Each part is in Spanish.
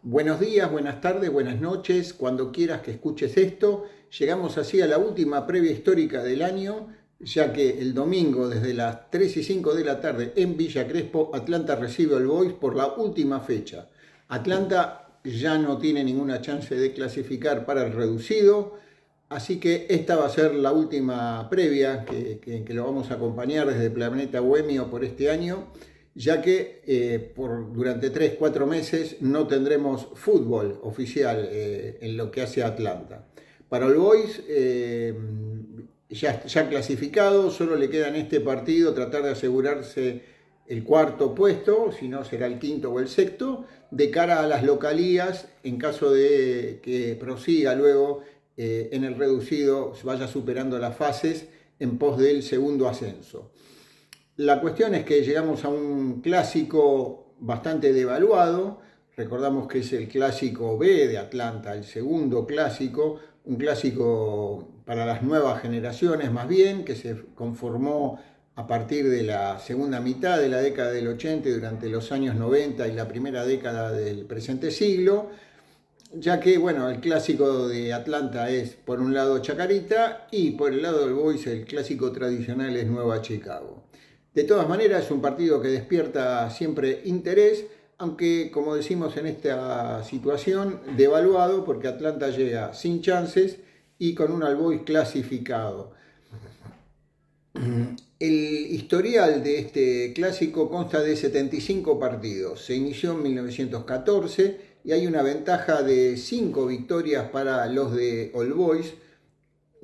Buenos días, buenas tardes, buenas noches, cuando quieras que escuches esto. Llegamos así a la última previa histórica del año, ya que el domingo desde las 3 y 5 de la tarde en Villa Crespo, Atlanta recibe al Boys por la última fecha. Atlanta ya no tiene ninguna chance de clasificar para el reducido, así que esta va a ser la última previa que lo vamos a acompañar desde Planeta Bohemio por este año, ya que durante 3-4 meses no tendremos fútbol oficial en lo que hace a Atlanta. Para el Boys, ya clasificado, solo le queda en este partido tratar de asegurarse el cuarto puesto, si no será el quinto o el sexto, de cara a las localías, en caso de que prosiga luego en el reducido, vaya superando las fases en pos del segundo ascenso. La cuestión es que llegamos a un clásico bastante devaluado. Recordamos que es el clásico B de Atlanta, el segundo clásico, un clásico para las nuevas generaciones más bien, que se conformó a partir de la segunda mitad de la década del 80 y durante los años 90 y la primera década del presente siglo, ya que, bueno, el clásico de Atlanta es por un lado Chacarita y por el lado del Boys el clásico tradicional es Nueva Chicago. De todas maneras, es un partido que despierta siempre interés, aunque, como decimos en esta situación, devaluado, porque Atlanta llega sin chances y con un All Boys clasificado. El historial de este clásico consta de 75 partidos. Se inició en 1914 y hay una ventaja de 5 victorias para los de All Boys,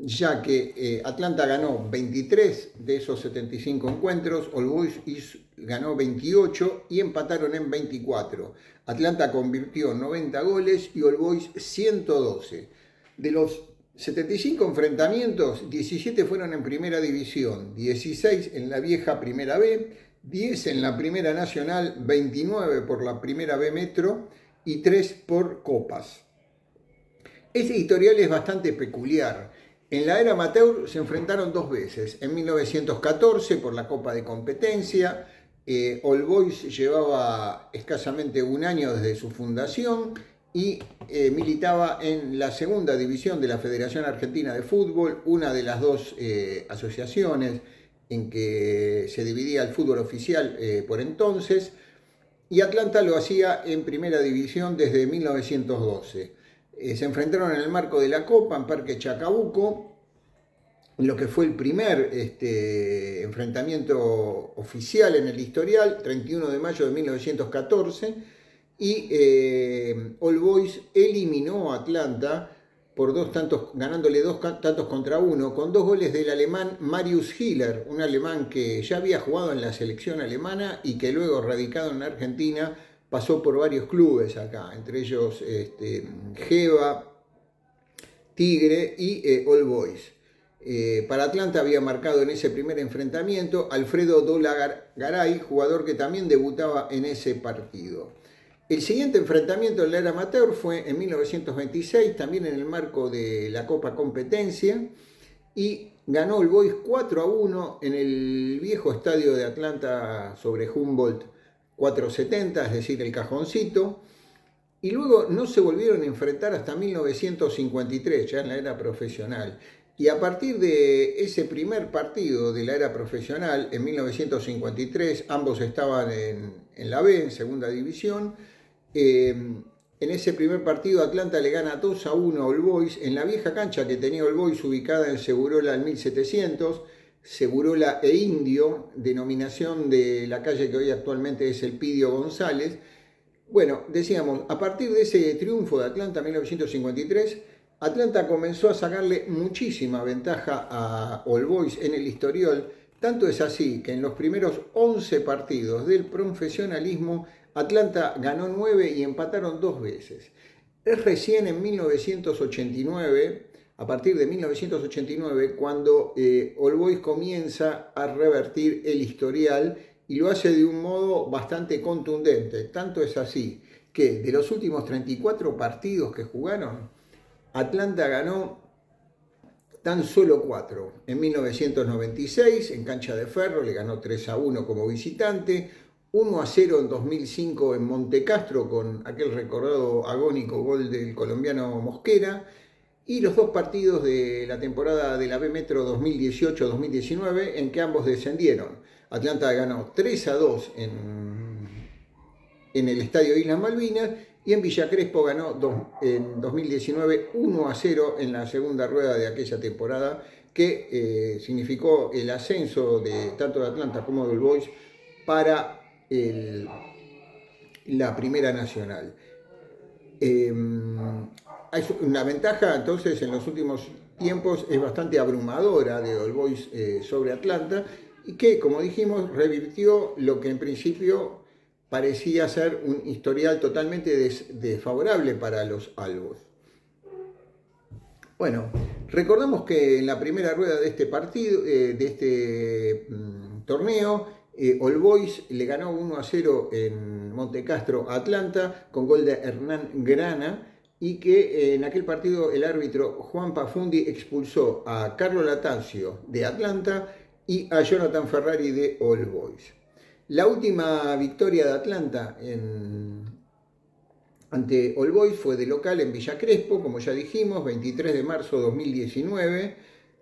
ya que Atlanta ganó 23 de esos 75 encuentros, All Boys ganó 28 y empataron en 24. Atlanta convirtió 90 goles y All Boys 112. De los 75 enfrentamientos, 17 fueron en Primera División, 16 en la vieja Primera B, 10 en la Primera Nacional, 29 por la Primera B Metro y 3 por Copas. Este historial es bastante peculiar. En la era amateur se enfrentaron 2 veces, en 1914 por la Copa de Competencia. All Boys llevaba escasamente un año desde su fundación y militaba en la segunda división de la Federación Argentina de Fútbol, una de las dos asociaciones en que se dividía el fútbol oficial por entonces, y Atlanta lo hacía en primera división desde 1912. Se enfrentaron en el marco de la Copa en Parque Chacabuco, lo que fue el primer enfrentamiento oficial en el historial, 31 de mayo de 1914, y All Boys eliminó a Atlanta por 2 tantos, ganándole 2 tantos contra 1, con 2 goles del alemán Marius Hiller, un alemán que ya había jugado en la selección alemana y que luego, radicado en Argentina, pasó por varios clubes acá, entre ellos Geva, Tigre y All Boys. Para Atlanta había marcado en ese primer enfrentamiento Alfredo Dolagaray, jugador que también debutaba en ese partido. El siguiente enfrentamiento en la era amateur fue en 1926, también en el marco de la Copa Competencia, y ganó All Boys 4-1 en el viejo estadio de Atlanta sobre Humboldt 470, es decir, el Cajoncito, y luego no se volvieron a enfrentar hasta 1953, ya en la era profesional. Y a partir de ese primer partido de la era profesional, en 1953, ambos estaban en la B, en segunda división. En ese primer partido Atlanta le gana 2-1 a All Boys en la vieja cancha que tenía All Boys ubicada en Segurola al 1700, Segurola e Indio, denominación de la calle que hoy actualmente es Elpidio González. Bueno, decíamos, a partir de ese triunfo de Atlanta en 1953, Atlanta comenzó a sacarle muchísima ventaja a All Boys en el historial. Tanto es así que en los primeros 11 partidos del profesionalismo, Atlanta ganó 9 y empataron 2 veces. Es recién en 1989, a partir de 1989, cuando All Boys comienza a revertir el historial y lo hace de un modo bastante contundente. Tanto es así que de los últimos 34 partidos que jugaron, Atlanta ganó tan solo 4. En 1996, en cancha de Ferro, le ganó 3-1 como visitante. 1-0 en 2005 en Montecastro con aquel recordado agónico gol del colombiano Mosquera, y los dos partidos de la temporada de la B Metro 2018-2019 en que ambos descendieron. Atlanta ganó 3-2 en el Estadio Islas Malvinas, y en Villa Crespo ganó en 2019 1-0 en la segunda rueda de aquella temporada, que significó el ascenso de tanto de Atlanta como de All Boys para la Primera Nacional. Hay una ventaja entonces en los últimos tiempos, es bastante abrumadora, de All Boys sobre Atlanta, y que, como dijimos, revirtió lo que en principio parecía ser un historial totalmente desfavorable para los albos. Bueno, recordamos que en la primera rueda de este partido, torneo, All Boys le ganó 1-0 en Montecastro a Atlanta con gol de Hernán Grana, y que en aquel partido el árbitro Juan Pafundi expulsó a Carlo Latancio de Atlanta y a Jonathan Ferrari de All Boys. La última victoria de Atlanta ante All Boys fue de local en Villa Crespo, como ya dijimos, 23 de marzo de 2019,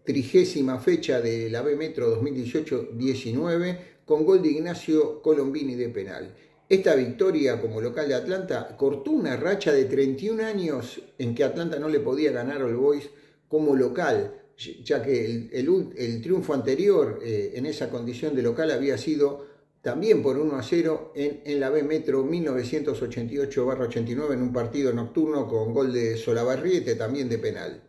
30ª fecha de la B Metro 2018-19, con gol de Ignacio Colombini de penal. Esta victoria como local de Atlanta cortó una racha de 31 años en que Atlanta no le podía ganar a All Boys como local, ya que el triunfo anterior en esa condición de local había sido también por 1-0 en la B Metro 1988-89, en un partido nocturno con gol de Solabarriete, también de penal.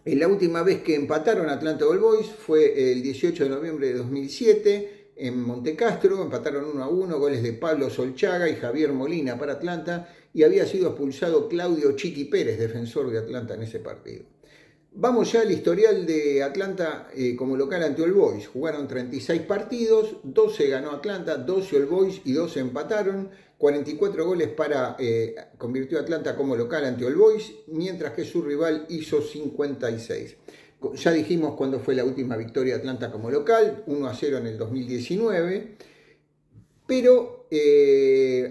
La última vez que empataron Atlanta All Boys fue el 18 de noviembre de 2007 en Montecastro. Empataron 1-1, goles de Pablo Solchaga y Javier Molina para Atlanta, y había sido expulsado Claudio Chiqui Pérez, defensor de Atlanta, en ese partido. Vamos ya al historial de Atlanta como local ante All Boys. Jugaron 36 partidos, 12 ganó Atlanta, 12 All Boys y 12 empataron. 44 goles convirtió Atlanta como local ante All Boys, mientras que su rival hizo 56. Ya dijimos cuándo fue la última victoria de Atlanta como local, 1-0 en el 2019. Pero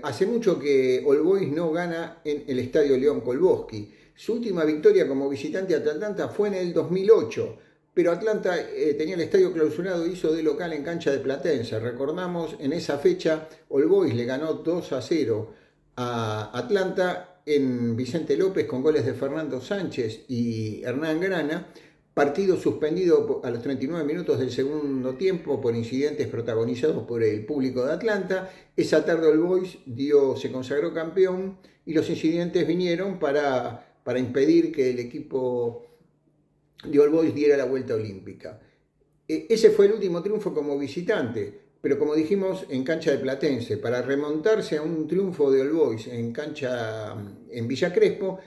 hace mucho que All Boys no gana en el Estadio León Kolboski. Su última victoria como visitante ante Atlanta fue en el 2008, pero Atlanta tenía el estadio clausurado e hizo de local en cancha de Platense. Recordamos, en esa fecha All Boys le ganó 2-0 a Atlanta en Vicente López con goles de Fernando Sánchez y Hernán Grana, partido suspendido a los 39 minutos del segundo tiempo por incidentes protagonizados por el público de Atlanta. Esa tarde All Boys se consagró campeón, y los incidentes vinieron para impedir que el equipo de All Boys diera la vuelta olímpica. Ese fue el último triunfo como visitante, pero como dijimos, en cancha de Platense. Para remontarse a un triunfo de All Boys en Villa Crespo,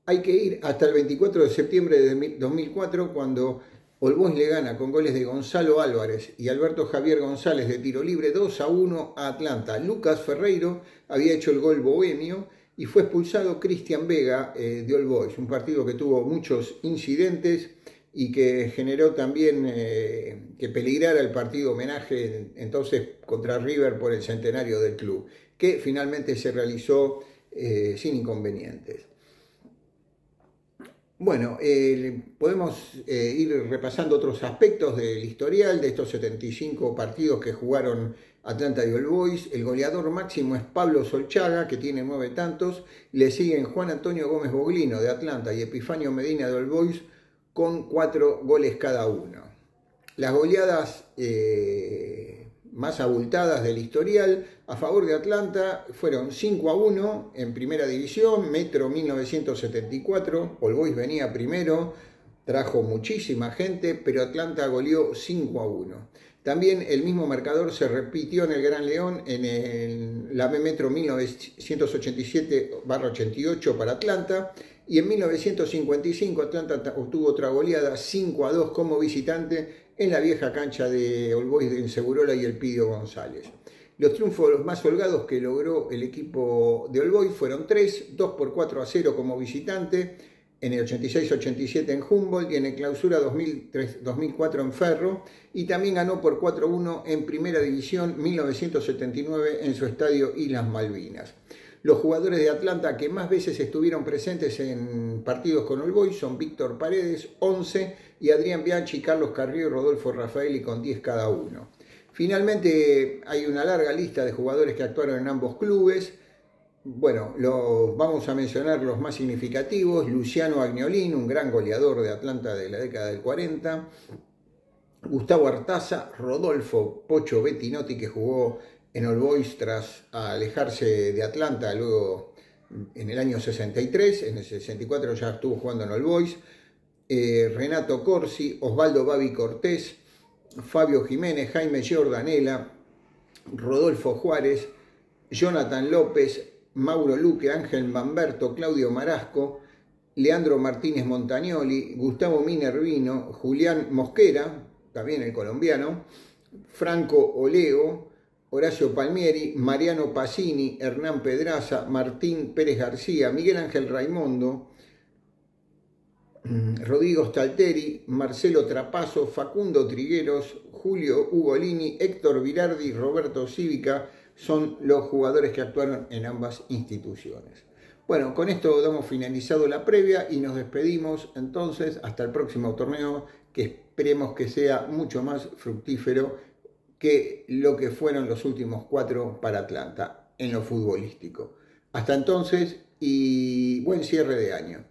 hay que ir hasta el 24 de septiembre de 2004, cuando All Boys le gana con goles de Gonzalo Álvarez y Alberto Javier González de tiro libre 2-1 a Atlanta. Lucas Ferreiro había hecho el gol bohemio, y fue expulsado Cristian Vega de All Boys. Un partido que tuvo muchos incidentes y que generó también que peligrara el partido homenaje entonces contra River por el centenario del club, que finalmente se realizó sin inconvenientes. Bueno, podemos ir repasando otros aspectos del historial de estos 75 partidos que jugaron Atlanta y All Boys. El goleador máximo es Pablo Solchaga, que tiene 9 tantos. Le siguen Juan Antonio Gómez Boglino de Atlanta y Epifanio Medina de All Boys con 4 goles cada uno. Las goleadas más abultadas del historial a favor de Atlanta fueron 5-1 en primera división, Metro 1974. All Boys venía primero, trajo muchísima gente, pero Atlanta goleó 5-1. También el mismo marcador se repitió en el Gran León en la B Metro 1987-88 para Atlanta, y en 1955 Atlanta obtuvo otra goleada 5-2 como visitante en la vieja cancha de All Boys en Segurola y Elpidio González. Los triunfos más holgados que logró el equipo de All Boys fueron 3, 2 por 4-0 como visitante en el 86-87 en Humboldt y en el Clausura 2003-2004 en Ferro, y también ganó por 4-1 en Primera División 1979 en su estadio Islas Malvinas. Los jugadores de Atlanta que más veces estuvieron presentes en partidos con All Boys son Víctor Paredes, 11, y Adrián Bianchi, Carlos Carrió y Rodolfo Rafaeli con 10 cada uno. Finalmente hay una larga lista de jugadores que actuaron en ambos clubes. Bueno, vamos a mencionar los más significativos. Luciano Agnolin, un gran goleador de Atlanta de la década del 40. Gustavo Artaza, Rodolfo Pocho Bettinotti, que jugó en All Boys tras alejarse de Atlanta luego en el año 63, en el 64 ya estuvo jugando en All Boys. Renato Corsi, Osvaldo Babi Cortés, Fabio Jiménez, Jaime Giordanella, Rodolfo Juárez, Jonathan López, Mauro Luque, Ángel Mamberto, Claudio Marasco, Leandro Martínez Montagnoli, Gustavo Minervino, Julián Mosquera, también el colombiano, Franco Oleo, Horacio Palmieri, Mariano Pacini, Hernán Pedraza, Martín Pérez García, Miguel Ángel Raimondo, Rodrigo Stalteri, Marcelo Trapazo, Facundo Trigueros, Julio Ugolini, Héctor Virardi, Roberto Cívica, son los jugadores que actuaron en ambas instituciones. Bueno, con esto damos finalizado la previa y nos despedimos entonces hasta el próximo torneo, que esperemos que sea mucho más fructífero que lo que fueron los últimos 4 para Atlanta en lo futbolístico. Hasta entonces y buen cierre de año.